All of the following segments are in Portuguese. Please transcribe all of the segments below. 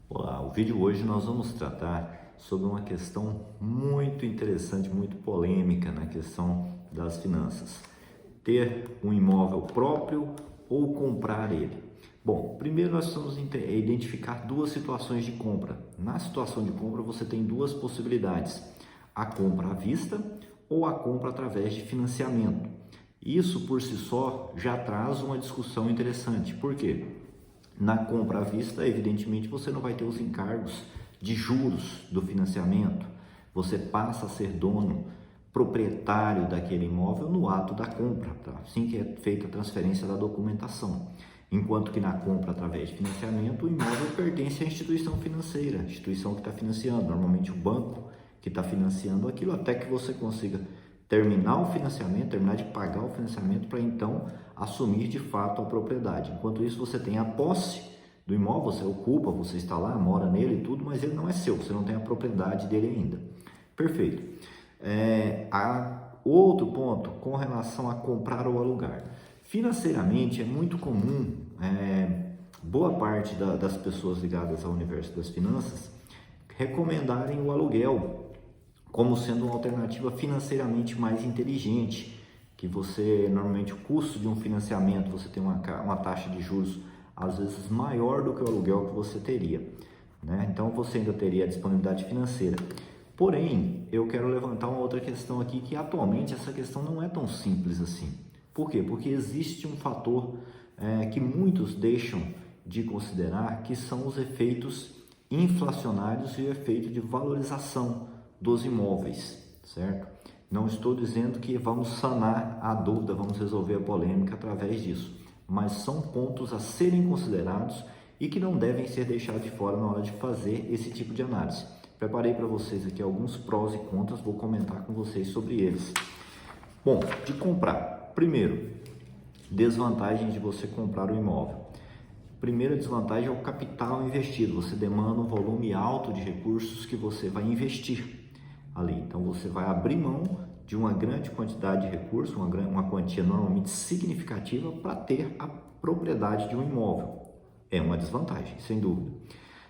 Olá, o vídeo hoje nós vamos tratar sobre uma questão muito interessante, muito polêmica na questão das finanças. Ter um imóvel próprio ou comprar ele. Bom, primeiro nós precisamos identificar duas situações de compra. Na situação de compra você tem duas possibilidades: a compra à vista ou a compra através de financiamento. Isso por si só já traz uma discussão interessante. Por quê? Na compra à vista, evidentemente, você não vai ter os encargos de juros do financiamento. Você passa a ser dono, proprietário daquele imóvel no ato da compra, tá? Assim que é feita a transferência da documentação. Enquanto que na compra através de financiamento, o imóvel pertence à instituição financeira, a instituição que está financiando, normalmente o banco que está financiando aquilo, até que você consiga terminar o financiamento, terminar de pagar o financiamento para então assumir de fato a propriedade. Enquanto isso, você tem a posse do imóvel, você ocupa, você está lá, mora nele e tudo, mas ele não é seu, você não tem a propriedade dele ainda. Perfeito. Outro ponto com relação a comprar ou alugar. Financeiramente é muito comum, boa parte das pessoas ligadas ao universo das finanças recomendarem o aluguel como sendo uma alternativa financeiramente mais inteligente, que você, normalmente o custo de um financiamento, você tem uma taxa de juros às vezes maior do que o aluguel que você teria, né? Então você ainda teria a disponibilidade financeira. Porém, eu quero levantar uma outra questão aqui, que atualmente essa questão não é tão simples assim. Por quê? Porque existe um fator que muitos deixam de considerar, que são os efeitos inflacionários e o efeito de valorização dos imóveis, certo? Não estou dizendo que vamos sanar a dúvida, vamos resolver a polêmica através disso, mas são pontos a serem considerados e que não devem ser deixados de fora na hora de fazer esse tipo de análise. Preparei para vocês aqui alguns prós e contras, vou comentar com vocês sobre eles. Bom, de comprar. Primeiro, desvantagem de você comprar o imóvel. Primeira desvantagem é o capital investido. Você demanda um volume alto de recursos que você vai investir ali. Então você vai abrir mão de uma grande quantidade de recursos, uma quantia normalmente significativa, para ter a propriedade de um imóvel. É uma desvantagem, sem dúvida.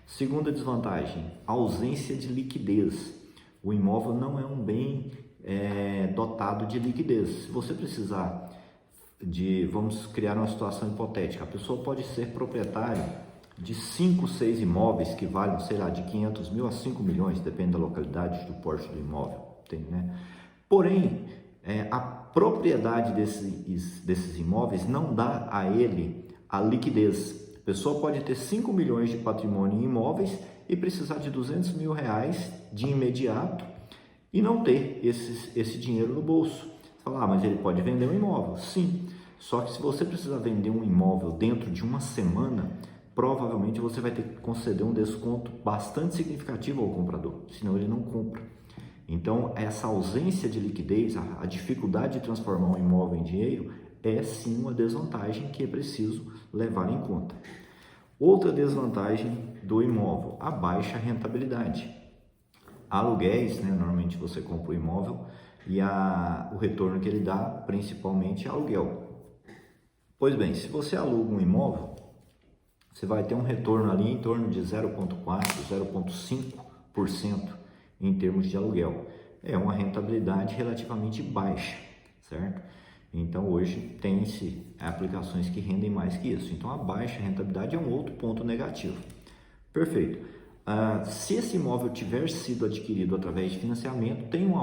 Segunda desvantagem, ausência de liquidez. O imóvel não é um bem dotado de liquidez. Se você precisar vamos criar uma situação hipotética, a pessoa pode ser proprietária de 5, 6 imóveis que valem, sei lá, de 500 mil a 5 milhões, depende da localidade, do porte do imóvel, né? Porém, a propriedade desses imóveis não dá a ele a liquidez. A pessoa pode ter 5 milhões de patrimônio em imóveis e precisar de 200 mil reais de imediato e não ter esse dinheiro no bolso. Você fala, mas ele pode vender um imóvel? Sim, só que se você precisar vender um imóvel dentro de uma semana, provavelmente você vai ter que conceder um desconto bastante significativo ao comprador, senão ele não compra. Então, essa ausência de liquidez, a dificuldade de transformar um imóvel em dinheiro, é sim uma desvantagem que é preciso levar em conta. Outra desvantagem do imóvel, a baixa rentabilidade. Aluguéis, né? Normalmente você compra o imóvel e o retorno que ele dá, principalmente, é aluguel. Pois bem, se você aluga um imóvel, você vai ter um retorno ali em torno de 0,4%, 0,5% em termos de aluguel. É uma rentabilidade relativamente baixa, certo? Então hoje tem-se aplicações que rendem mais que isso. Então a baixa rentabilidade é um outro ponto negativo. Perfeito. Se esse imóvel tiver sido adquirido através de financiamento, tem um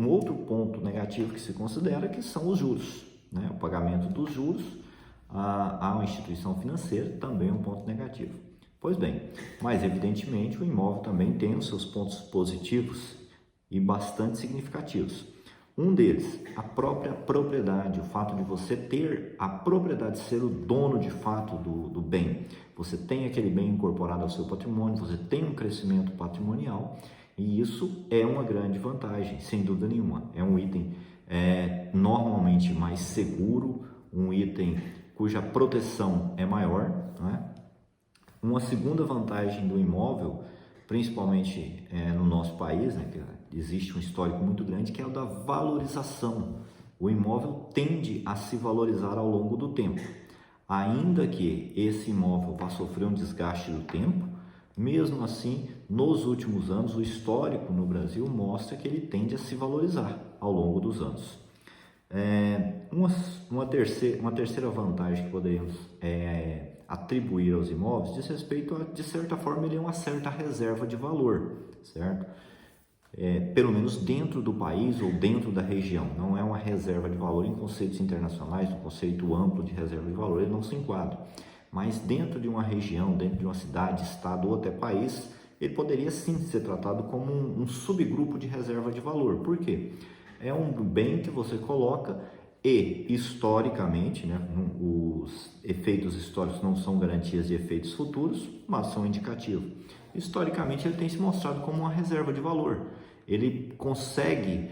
outro ponto negativo que se considera, que são os juros, né? O pagamento dos juros a uma instituição financeira também é um ponto negativo. Pois bem, mas evidentemente o imóvel também tem os seus pontos positivos e bastante significativos. Um deles, a própria propriedade, o fato de você ter a propriedade, ser o dono de fato do bem. Você tem aquele bem incorporado ao seu patrimônio, você tem um crescimento patrimonial e isso é uma grande vantagem, sem dúvida nenhuma. É um item normalmente mais seguro, um item cuja proteção é maior, né? Uma segunda vantagem do imóvel, principalmente no nosso país, né, que existe um histórico muito grande, que é o da valorização. O imóvel tende a se valorizar ao longo do tempo. Ainda que esse imóvel vá sofrer um desgaste do tempo, Mesmo assim, nos últimos anos, o histórico no Brasil mostra que ele tende a se valorizar ao longo dos anos. Uma terceira vantagem que podemos atribuir aos imóveis diz respeito a, de certa forma, ele é uma certa reserva de valor, certo? Pelo menos dentro do país ou dentro da região, não é uma reserva de valor em conceitos internacionais, no conceito amplo de reserva de valor, ele não se enquadra. Mas dentro de uma região, dentro de uma cidade, estado ou até país, ele poderia sim ser tratado como um subgrupo de reserva de valor. Por quê? É um bem que você coloca e, historicamente, né, os efeitos históricos não são garantias de efeitos futuros, mas são indicativos. Historicamente, ele tem se mostrado como uma reserva de valor. Ele consegue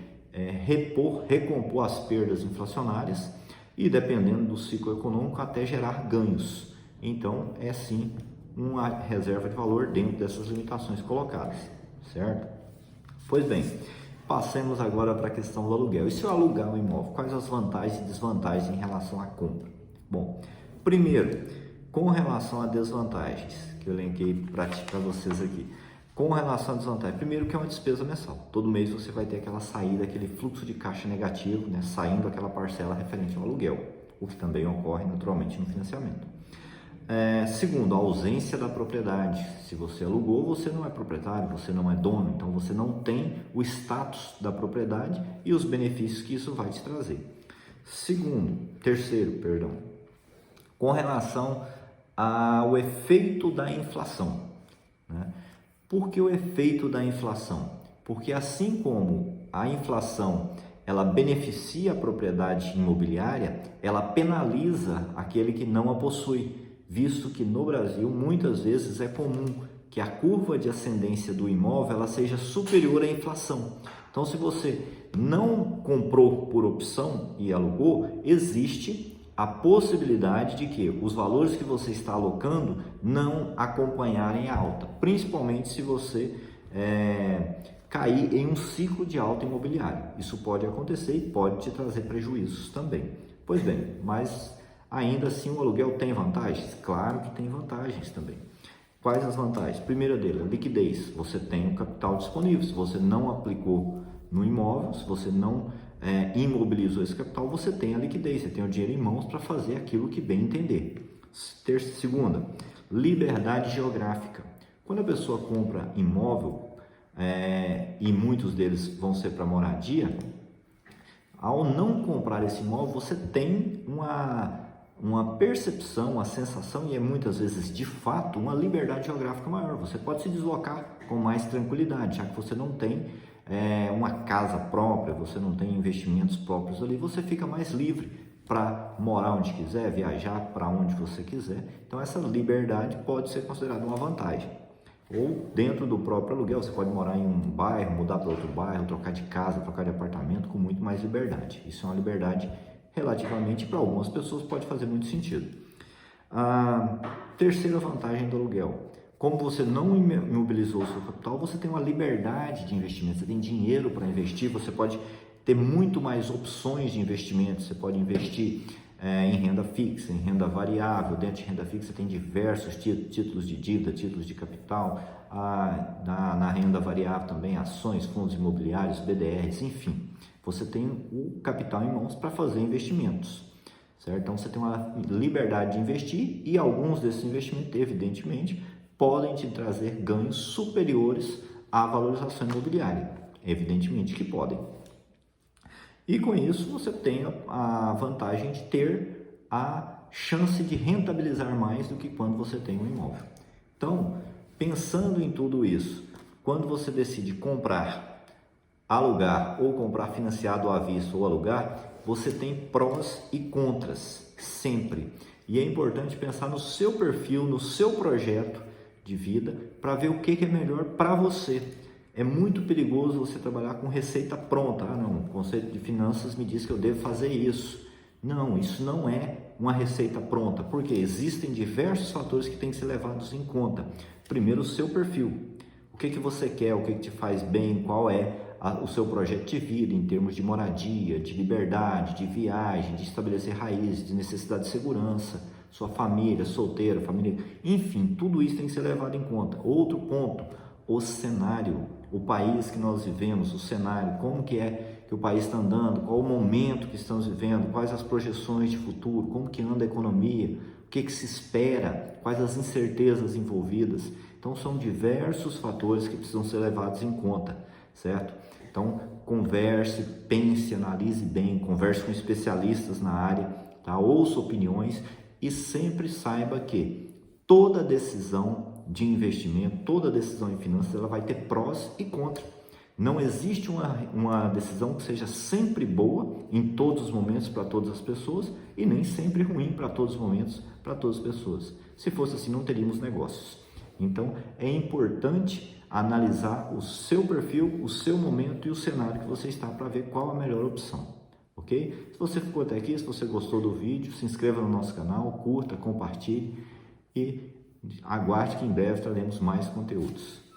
recompor as perdas inflacionárias e, dependendo do ciclo econômico, até gerar ganhos. Então, é sim uma reserva de valor dentro dessas limitações colocadas, certo? Pois bem, passemos agora para a questão do aluguel. E se eu alugar um imóvel, quais as vantagens e desvantagens em relação à compra? Bom, primeiro, com relação a desvantagens, que eu elenquei para vocês aqui. Com relação a desvantagem, primeiro que é uma despesa mensal. Todo mês você vai ter aquela saída, aquele fluxo de caixa negativo, né, saindo aquela parcela referente ao aluguel, o que também ocorre naturalmente no financiamento. Segundo, a ausência da propriedade. Se você alugou, você não é proprietário, você não é dono, então você não tem o status da propriedade e os benefícios que isso vai te trazer. Terceiro, com relação ao efeito da inflação, né? Por que o efeito da inflação? Porque assim como a inflação ela beneficia a propriedade imobiliária, ela penaliza aquele que não a possui, visto que no Brasil muitas vezes é comum que a curva de ascendência do imóvel ela seja superior à inflação. Então, se você não comprou por opção e alugou, existe a possibilidade de que os valores que você está alocando não acompanharem a alta, principalmente se você cair em um ciclo de alta imobiliário. Isso pode acontecer e pode te trazer prejuízos também. Pois bem, mas ainda assim o aluguel tem vantagens? Claro que tem vantagens também. Quais as vantagens? Primeira delas, liquidez. Você tem o capital disponível. Se você não aplicou no imóvel, se você não imobilizou esse capital, você tem a liquidez, você tem o dinheiro em mãos para fazer aquilo que bem entender. Segunda, liberdade geográfica. Quando a pessoa compra imóvel, e muitos deles vão ser para moradia, ao não comprar esse imóvel, você tem uma percepção, uma sensação e muitas vezes de fato uma liberdade geográfica maior. Você pode se deslocar com mais tranquilidade, já que você não tem uma casa própria, você não tem investimentos próprios ali, você fica mais livre para morar onde quiser, viajar para onde você quiser. Então essa liberdade pode ser considerada uma vantagem. Ou dentro do próprio aluguel, você pode morar em um bairro, mudar para outro bairro, trocar de casa, trocar de apartamento com muito mais liberdade. Isso é uma liberdade relativamente, para algumas pessoas pode fazer muito sentido. A terceira vantagem do aluguel: como você não imobilizou o seu capital, você tem uma liberdade de investimento, você tem dinheiro para investir, você pode ter muito mais opções de investimento, você pode investir em renda fixa, em renda variável. Dentro de renda fixa tem diversos títulos de dívida, títulos de capital, na renda variável também ações, fundos imobiliários, BDRs, enfim. Você tem o capital em mãos para fazer investimentos, certo? Então você tem uma liberdade de investir e alguns desses investimentos, evidentemente, podem te trazer ganhos superiores à valorização imobiliária, evidentemente que podem. E com isso você tem a vantagem de ter a chance de rentabilizar mais do que quando você tem um imóvel. Então, pensando em tudo isso, quando você decide comprar, alugar ou comprar financiado à vista ou alugar, você tem prós e contras sempre. E é importante pensar no seu perfil, no seu projeto de vida, para ver o que é melhor para você. É muito perigoso você trabalhar com receita pronta. Não, o conceito de finanças me diz que eu devo fazer isso. Não, isso não é uma receita pronta, porque existem diversos fatores que têm que ser levados em conta. Primeiro, o seu perfil. O que você quer, o que te faz bem, qual é o seu projeto de vida em termos de moradia, de liberdade, de viagem, de estabelecer raízes, de necessidade de segurança. sua família, solteiro, família, enfim, tudo isso tem que ser levado em conta. Outro ponto, o cenário, o país que nós vivemos, o cenário, como que é que o país está andando, qual o momento que estamos vivendo, quais as projeções de futuro, como que anda a economia, o que se espera, quais as incertezas envolvidas. Então, são diversos fatores que precisam ser levados em conta, certo? Então, converse, pense, analise bem, converse com especialistas na área, tá? Ouça opiniões e sempre saiba que toda decisão de investimento, toda decisão em finanças, ela vai ter prós e contras. Não existe uma decisão que seja sempre boa em todos os momentos para todas as pessoas e nem sempre ruim para todos os momentos para todas as pessoas. Se fosse assim, não teríamos negócios. Então, é importante analisar o seu perfil, o seu momento e o cenário que você está para ver qual a melhor opção, ok? Se você ficou até aqui, se você gostou do vídeo, se inscreva no nosso canal, curta, compartilhe e aguarde que em breve traremos mais conteúdos.